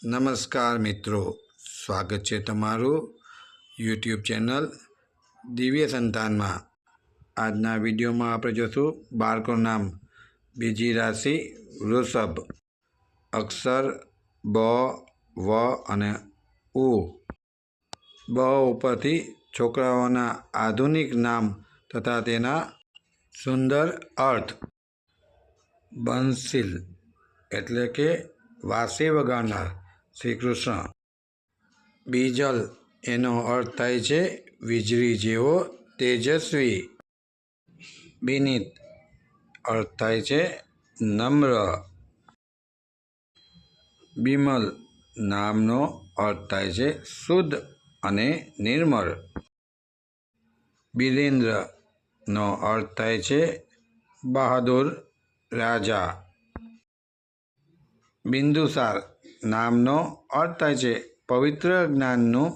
નમસ્કાર મિત્રો, સ્વાગત છે તમારું યુટ્યુબ ચેનલ દિવ્ય સંતાનમાં। આજના વિડીયોમાં આપણે જોશું બાળકોનું નામ। બીજી રાશિ વૃષભ। અક્ષર બ, વ અને ઉ। બ ઉપરથી છોકરાઓના આધુનિક નામ તથા તેના સુંદર અર્થ। બંસીલ એટલે કે વાંસળી વગાડનાર શ્રી કૃષ્ણ। બીજલ એનો અર્થ થાય છે વીજળી જેવો તેજસ્વી। બિનિત અર્થ થાય છે નમ્ર। બિમલ નામનો અર્થ થાય છે શુદ્ધ અને નિર્મળ। બિરેન્દ્રનો અર્થ થાય છે બહાદુર રાજા। બિંદુસાર નામનો અર્થ થાય છે પવિત્ર જ્ઞાનનું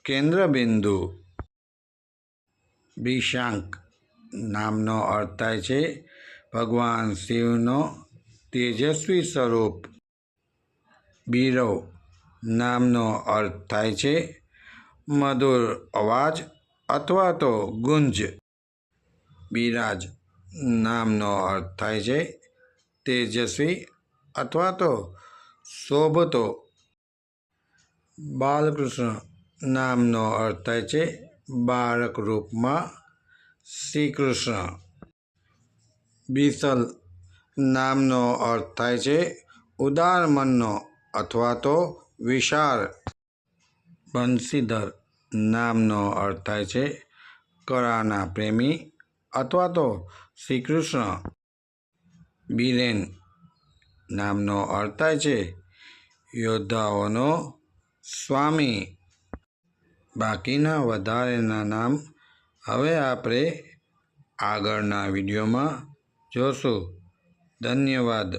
કેન્દ્રબિંદુ। બિશાંક નામનો અર્થ થાય છે ભગવાન શિવનો તેજસ્વી સ્વરૂપ। બિરવ નામનો અર્થ થાય છે મધુર અવાજ અથવા તો ગુંજ। બિરાજ નામનો અર્થ થાય છે તેજસ્વી અથવા તો શોભતો। બાલકૃષ્ણ નામનો અર્થ થાય છે બાળક રૂપમાં શ્રી કૃષ્ણ। બિસલ નામનો અર્થ થાય છે ઉદાર મનનો અથવા તો વિશાળ। બંસીધર નામનો અર્થ થાય છે કળાના પ્રેમી અથવા તો શ્રી કૃષ્ણ। બિરેન નામનો અર્થ થાય છે યોદ્ધાઓનો સ્વામી। બાકીના વધારેના નામ હવે આપણે આગળના વિડીયોમાં જોશું। ધન્યવાદ।